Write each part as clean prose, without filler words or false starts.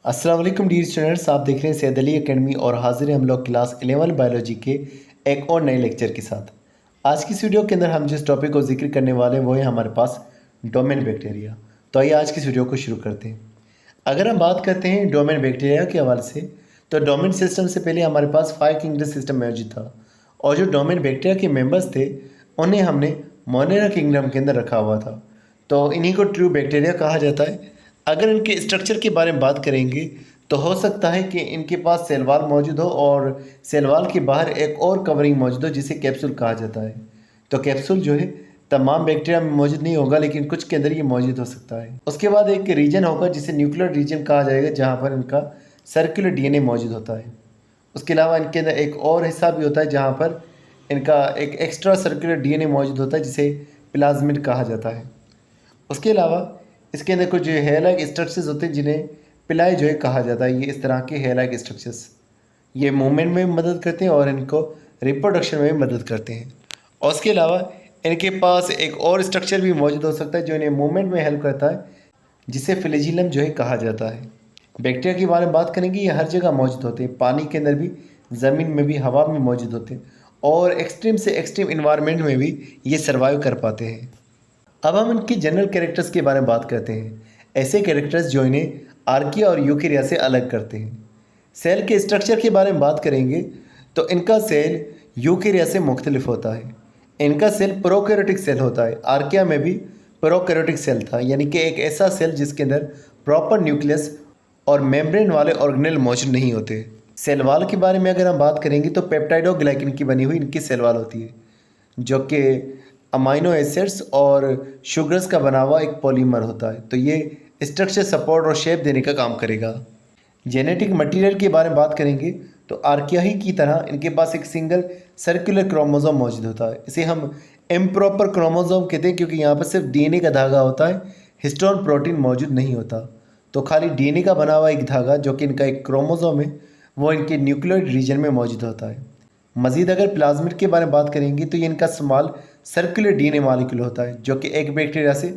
अस्सलाम वालेकुम dear students, आप देख रहे हैं सैयद अली एकेडमी और हाजिर हैं हम लोग क्लास 11 बायोलॉजी के एक और नए लेक्चर के साथ। आज की इस वीडियो के अंदर हम जिस टॉपिक को जिक्र करने वाले हैं वो है हमारे पास डोमेन बैक्टीरिया। तो आइए आज की इस वीडियो को शुरू करते हैं। अगर हम बात करते हैं डोमेन बैक्टीरिया के हवाले से, तो डोमेन सिस्टम से पहले हमारे पास 5 किंगडम सिस्टम मौजूद था और जो डोमेन बैक्टीरिया के मेम्बर्स थे उन्हें हमने मोनेरा किंगडम के अंदर रखा हुआ था। तो इन्हीं को ट्रू बैक्टीरिया कहा जाता है। अगर इनके स्ट्रक्चर के बारे में बात करेंगे तो हो सकता है कि इनके पास सेल वॉल मौजूद हो और सेल वॉल के बाहर एक और कवरिंग मौजूद हो जिसे कैप्सूल कहा जाता है। तो कैप्सूल जो है तमाम बैक्टीरिया में मौजूद नहीं होगा, लेकिन कुछ के अंदर ये मौजूद हो सकता है। उसके बाद एक रीजन होगा जिसे न्यूक्लियर रीजन कहा जाएगा, जहाँ पर इनका सर्कुलर डीएनए मौजूद होता है। उसके अलावा इनके अंदर एक और हिस्सा भी होता है जहाँ पर इनका एक एक्स्ट्रा सर्कुलर डीएनए मौजूद होता है जिसे प्लाज्मिड कहा जाता है। उसके अलावा इसके अंदर कुछ जो हेयर लाइक स्ट्रक्चर्स होते हैं जिन्हें पिलाई जो है कहा जाता है। ये इस तरह के हेयर लाइक स्ट्रक्चर्स ये मूवमेंट में मदद करते हैं और इनको रिप्रोडक्शन में मदद करते हैं। और उसके अलावा इनके पास एक और स्ट्रक्चर भी मौजूद हो सकता है जो इन्हें मूवमेंट में हेल्प करता है, जिसे फ्लैजिलम जो है कहा जाता है। बैक्टीरिया के बारे में बात करेंगे, ये हर जगह मौजूद होते हैं, पानी के अंदर भी, ज़मीन में भी, हवा में मौजूद होते हैं और एक्सट्रीम से एक्सट्रीम इन्वायरमेंट में भी ये सर्वाइव कर पाते हैं। अब हम इनकी जनरल कैरेक्टर्स के बारे में बात करते हैं, ऐसे कैरेक्टर्स जो इन्हें आर्किया और यूकेरिया से अलग करते हैं। सेल के स्ट्रक्चर के बारे में बात करेंगे तो इनका सेल यूकेरिया से मुख्तलिफ होता है। इनका सेल प्रोकैरियोटिक सेल होता है। आर्किया में भी प्रोकैरियोटिक सेल था, यानी कि एक ऐसा सेल जिसके अंदर प्रॉपर न्यूक्लियस और मेम्ब्रेन वाले ऑर्गेनेल मौजूद नहीं होते। सेल वाल के बारे में अगर हम बात करेंगे तो पेप्टाइडोग्लाइकिन की बनी हुई इनकी सेल वाल होती है, जो कि अमाइनो एसिड्स और शुगर्स का बना हुआ एक पॉलीमर होता है। तो ये स्ट्रक्चर सपोर्ट और शेप देने का काम करेगा। जेनेटिक मटेरियल के बारे में बात करेंगे तो आर्किया ही की तरह इनके पास एक सिंगल सर्कुलर क्रोमोसोम मौजूद होता है। इसे हम इम्प्रॉपर क्रोमोसोम कहते हैं क्योंकि यहाँ पर सिर्फ डीएनए का धागा होता है, हिस्टोन प्रोटीन मौजूद नहीं होता। तो खाली डीएनए का बना हुआ एक धागा जो कि इनका एक क्रोमोसोम है वो इनके न्यूक्लियोइड रीजन में मौजूद होता है। मज़ीद अगर प्लाज्मिड के बारे में बात करेंगे तो ये इनका स्मॉल सर्कुलर डीएनए मॉलिक्यूल होता है जो कि एक बैक्टीरिया से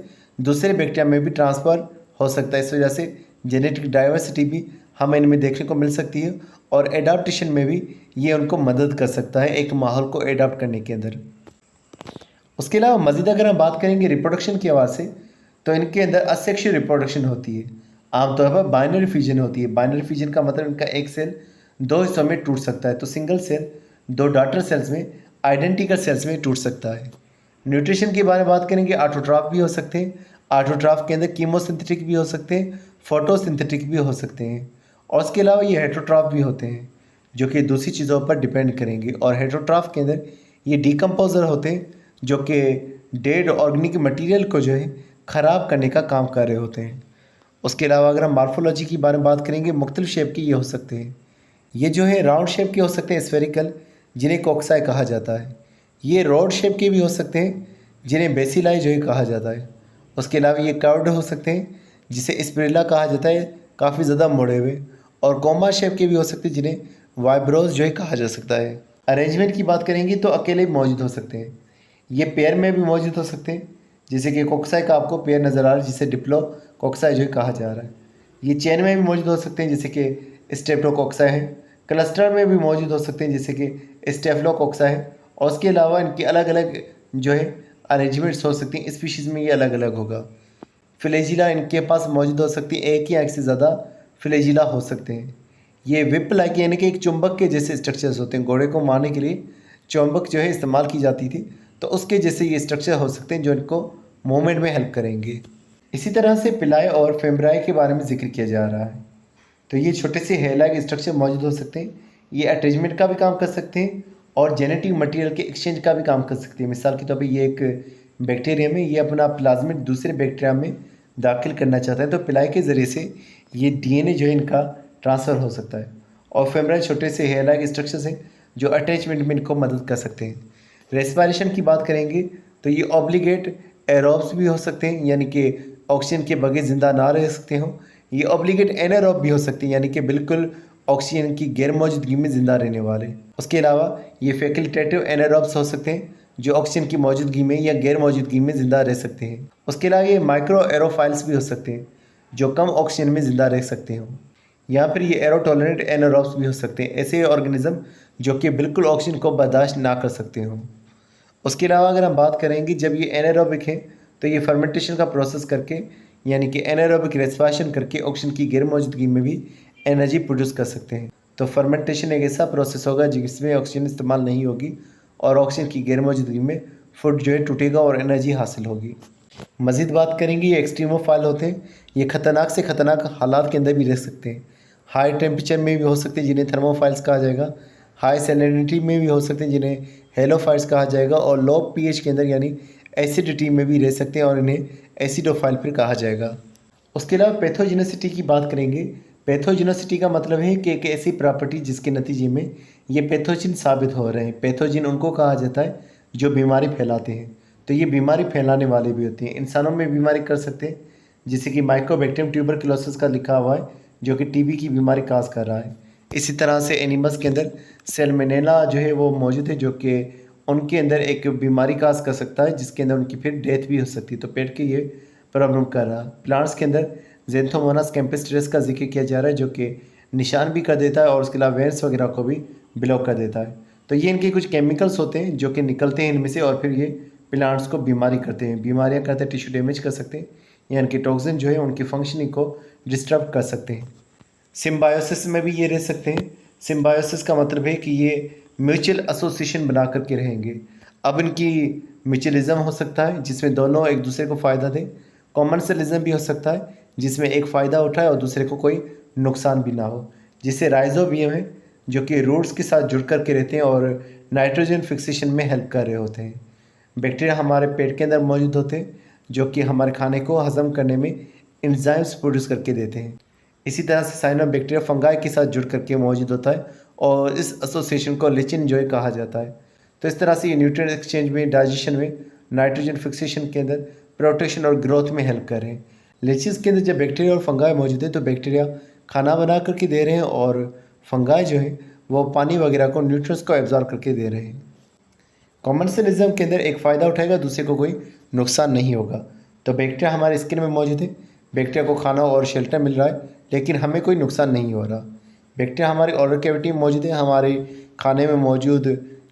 दूसरे बैक्टीरिया में भी ट्रांसफ़र हो सकता है। इस वजह से जेनेटिक डाइवर्सिटी भी हमें इनमें देखने को मिल सकती है और एडाप्टेशन में भी ये उनको मदद कर सकता है एक माहौल को एडाप्ट करने के अंदर। उसके अलावा मज़ीद अगर हम बात करेंगे रिप्रोडक्शन की आवाज़ से, तो इनके अंदर असेक्सुअल रिप्रोडक्शन होती है। आमतौर पर बाइनरी फ्यूजन होती है। बाइनरी फ्यूजन का मतलब इनका एक सेल दो हिस्सों में टूट सकता है। तो सिंगल सेल दो डॉटर सेल्स में, आइडेंटिकल सेल्स में टूट सकता है। न्यूट्रिशन के बारे में बात करेंगे, ऑटोट्रॉफ भी हो सकते हैं। ऑटोट्रॉफ के अंदर कीमोसिंथेटिक भी हो सकते हैं, फोटोसिंथेटिक भी हो सकते हैं। और उसके अलावा ये हेटरोट्रॉफ भी होते हैं जो कि दूसरी चीज़ों पर डिपेंड करेंगे। और हेटरोट्रॉफ के अंदर ये डिकम्पोजर होते हैं जो कि डेड ऑर्गेनिक मटेरियल को जो है ख़राब करने का काम कर रहे होते हैं। उसके अलावा अगर हम मार्फोलॉजी के बारे में बात करेंगे, मुख्तलिफ शेप के ये हो सकते हैं। ये जो है राउंड शेप के हो सकते हैं, स्फेरिकल, जिन्हें कोक्साई कहा जाता है। ये रॉड शेप के भी हो सकते हैं जिन्हें बेसिलाई जो है कहा जाता है। उसके अलावा ये कर्व्ड हो सकते हैं जिसे स्पिरुला कहा जाता है, काफ़ी ज़्यादा मुड़े हुए। और कोमा शेप के भी हो सकते हैं जिन्हें वाइब्रोज जो है कहा जा सकता है। अरेंजमेंट की बात करेंगे तो अकेले भी मौजूद हो सकते हैं, ये पेयर में भी मौजूद हो सकते हैं, जैसे कि कोक्साई का आपको पेयर नज़र आ रहा है जिसे डिप्लो कोक्साई जो है कहा जा रहा है। ये चेन में भी मौजूद हो सकते हैं जैसे कि स्टेप्टोकोक्साई है। क्लस्टर में भी मौजूद हो सकते हैं जैसे कि स्टेफ्लोकोक्साई है। और उसके अलावा इनकी अलग अलग जो है अरेंजमेंट्स हो सकती हैं, स्पीशीज़ में ये अलग अलग होगा। फ्लैजिला इनके पास मौजूद हो सकती है, एक या एक से ज़्यादा फ्लैजिला हो सकते हैं। ये विप लाइक यानी कि एक चुंबक के जैसे स्ट्रक्चर्स होते हैं। घोड़े को मारने के लिए चुंबक जो है इस्तेमाल की जाती थी, तो उसके जैसे ये स्ट्रक्चर हो सकते हैं जो इनको मूवमेंट में हेल्प करेंगे। इसी तरह से पिलाई और फेम्ब्राई के बारे में जिक्र किया जा रहा है। तो ये छोटे से हेयर लाइक स्ट्रक्चर मौजूद हो सकते हैं। ये अटैचमेंट का भी काम कर सकते हैं और जेनेटिक मटेरियल के एक्सचेंज का भी काम कर सकती है। मिसाल के तौर पे ये एक बैक्टीरिया में ये अपना प्लाज्मिड दूसरे बैक्टीरिया में दाखिल करना चाहता है, तो पिलाई के ज़रिए से ये डीएनए जो है इनका ट्रांसफ़र हो सकता है। और फेमराई छोटे से हेयर लाइक स्ट्रक्चर्स हैं जो अटैचमेंट में इनको मदद कर सकते हैं। रेस्पिरेशन की बात करेंगे तो ये ऑब्लिगेट एरोब्स भी हो सकते हैं, यानी कि ऑक्सीजन के बगैर ज़िंदा ना रह सकते हों। ये ऑब्लिगेट एनारोब भी हो सकते हैं, यानी कि बिल्कुल ऑक्सीजन की गैर मौजूदगी में ज़िंदा रहने वाले। उसके अलावा ये फैकल्टेटिव एनारोब्स हो सकते हैं जो ऑक्सीजन की मौजूदगी में या गैर मौजूदगी में ज़िंदा रह सकते हैं। उसके अलावा ये माइक्रो एरोफाइल्स भी हो सकते हैं जो कम ऑक्सीजन में ज़िंदा रह सकते हों। यहाँ पर ये एरोटॉलरेंट एनारोब्स भी हो सकते हैं, ऐसे ऑर्गेनिज्म जो कि बिल्कुल ऑक्सीजन को बर्दाश्त ना कर सकते हों। उसके अलावा अगर हम बात करेंगे जब ये एनारोबिक है तो ये फर्मेंटेशन का प्रोसेस करके यानी कि एनारोबिक रेस्पिरेशन करके ऑक्सीजन की गैर मौजूदगी में भी एनर्जी प्रोड्यूस कर सकते हैं। तो फर्मेंटेशन एक ऐसा प्रोसेस होगा जिसमें ऑक्सीजन इस्तेमाल नहीं होगी और ऑक्सीजन की गैर मौजूदगी में फूड जो है टूटेगा और एनर्जी हासिल होगी। मज़ीद बात करेंगे ये एक्सट्रीमोफाइल होते हैं, ये ख़तरनाक से ख़तरनाक हालात के अंदर भी रह सकते हैं। हाई टेम्परेचर में भी हो सकते हैं जिन्हें थर्मोफाइल्स कहा जाएगा, हाई सैलिनिटी में भी हो सकते हैं जिन्हें हेलोफाइल्स कहा जाएगा, और लो पीएच के अंदर यानी एसिडिटी में भी रह सकते हैं और इन्हें एसिडोफाइल फिर कहा जाएगा। उसके अलावा पैथोजेनिसिटी की बात करेंगे। पैथोजेनिसिटी का मतलब है कि एक ऐसी प्रॉपर्टी जिसके नतीजे में ये पैथोजिन साबित हो रहे हैं। पैथोजिन उनको कहा जाता है जो बीमारी फैलाते हैं, तो ये बीमारी फैलाने वाले भी होते हैं। इंसानों में बीमारी कर सकते हैं, जैसे कि माइकोबैक्टीरियम ट्यूबरकुलोसिस का लिखा हुआ है जो कि टीबी की बीमारी काज कर रहा है। इसी तरह से एनिमल्स के अंदर सैल्मोनेला जो है वो मौजूद है जो कि उनके अंदर एक बीमारी काज कर सकता है जिसके अंदर उनकी फिर डेथ भी हो सकती है। तो पेट के ये प्रॉब्लम कर रहा है। प्लांट्स के अंदर ज़ैंथोमोनास कैम्पेस्ट्रेस का जिक्र किया जा रहा है जो कि निशान भी कर देता है और उसके अलावा वेंस वगैरह को भी ब्लॉक कर देता है। तो ये इनके कुछ केमिकल्स होते हैं जो कि निकलते हैं इनमें से और फिर ये प्लांट्स को बीमारी करते हैं, बीमारियां करते हैं, टिश्यू डैमेज कर सकते हैं या इनके टॉक्सिन जो है उनकी फंक्शनिंग को डिस्टर्ब कर सकते हैं। सिम्बायोसिस में भी ये रह सकते हैं। सिम्बायोसिस का मतलब है कि ये म्यूचुअल एसोसिएशन बना करके रहेंगे। अब इनकी म्यूचुअलिज्म हो सकता है जिसमें दोनों एक दूसरे को फ़ायदा दें। कॉमर्शियलिज्म भी हो सकता है जिसमें एक फ़ायदा उठाए और दूसरे को कोई नुकसान भी ना हो, जिससे राइजोबियम है जो कि रूट्स के साथ जुड़ करके रहते हैं और नाइट्रोजन फिक्सेशन में हेल्प कर रहे होते हैं। बैक्टीरिया हमारे पेट के अंदर मौजूद होते हैं जो कि हमारे खाने को हज़म करने में एंजाइम्स प्रोड्यूस करके देते हैं। इसी तरह से साइनोबैक्टीरिया फंगाई के साथ जुड़ करके मौजूद होता है और इस एसोसिएशन को लिचिन जॉय कहा जाता है। तो इस तरह से ये न्यूट्रिएंट एक्सचेंज में, डाइजेशन में, नाइट्रोजन फिक्सेशन के अंदर, प्रोटेक्शन और ग्रोथ में हेल्प कर रहे हैं। लिचिस के अंदर जब बैक्टीरिया और फंगाई मौजूद है तो बैक्टीरिया खाना बना करके दे रहे हैं और फंगाई जो है वो पानी वगैरह को, न्यूट्रिएंट्स को एब्जॉर्ब करके दे रहे हैं। कॉमर्शियलिज्म के अंदर एक फ़ायदा उठाएगा, दूसरे को कोई नुकसान नहीं होगा। तो बैक्टीरिया हमारे स्किन में मौजूद है, बैक्टीरिया को खाना और शेल्टर मिल रहा है लेकिन हमें कोई नुकसान नहीं हो रहा। बैक्टीरिया हमारी ओरल कैविटी में मौजूद है, हमारे खाने में मौजूद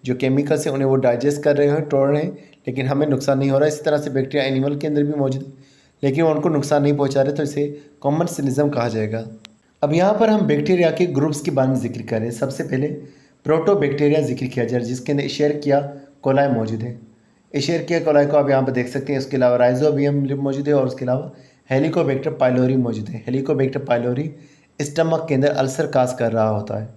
जो केमिकल्स हैं उन्हें वो डाइजेस्ट कर रहे हैं, तोड़ रहे हैं, लेकिन हमें नुकसान नहीं हो रहा। इसी तरह से बैक्टीरिया एनिमल के अंदर भी मौजूद है लेकिन उनको नुकसान नहीं पहुँचा रहे, तो इसे कॉमर्शियलिज्म कहा जाएगा। अब यहाँ पर हम बैक्टीरिया के ग्रुप्स के बारे में जिक्र करें। सबसे पहले प्रोटोबैक्टीरिया जिक्र किया जाए जिसके अंदर इशेरिकिया कोलाई मौजूद है। इशेरिकिया कोलाई को आप यहाँ पर देख सकते हैं। उसके अलावा राइजोबियम मौजूद है और उसके अलावा हेलिकोबैक्टर पाइलोरी मौजूद है। हेलिकोबैक्टर पाइलोरी स्टमक के अंदर अल्सर काज कर रहा होता है।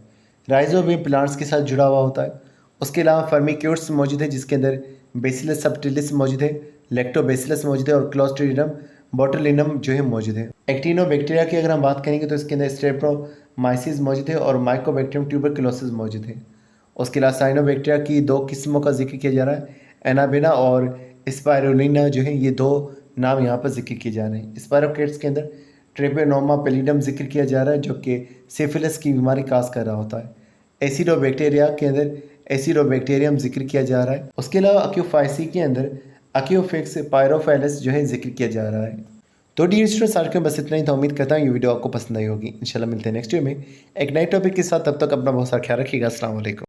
राइजोबियम प्लांट्स के साथ जुड़ा हुआ होता है। उसके अलावा फर्मिक्यूट्स मौजूद है जिसके अंदर बेसिलस सबटिलिस मौजूद है, लैक्टोबैसिलस मौजूद है और क्लोस्ट्रीडियम बोटुलिनम जो है मौजूद है। एक्टिनोबैक्टीरिया की अगर हम बात करेंगे तो इसके अंदर स्ट्रेप्टोमाइसिस मौजूद है और माइकोबैक्टीरियम ट्यूबरकुलोसिस मौजूद है। उसके अलावा साइनोबैक्टीरिया की दो किस्मों का जिक्र किया जा रहा है, एनाबेना और स्पाइरुलिना जो है, ये दो नाम यहाँ पर जिक्र किए जा रहे हैं। स्पाइरोकेट्स के अंदर ट्रेपेनोमा पेलिडम जिक्र किया जा रहा है जो कि सिफिलिस की बीमारी काज कर रहा होता है। एसिडोबैक्टीरिया के अंदर एसिडोबैक्टीरियम जिक्र किया जा रहा है। उसके अलावा अक्यूफाइसी के अंदर अक्यूफिक्स पायरोफाइलस जो है जिक्र किया जा रहा है। तो डियर स्टूडेंट्स, आज के बस इतना ही था। उम्मीद करता हूँ ये वीडियो आपको पसंद आई होगी। इंशाल्लाह मिलते हैं नेक्स्ट वीडियो में एक नए टॉपिक के साथ। तब तक अपना बहुत सारा ख्याल रखिएगा। अस्सलाम वालेकुम।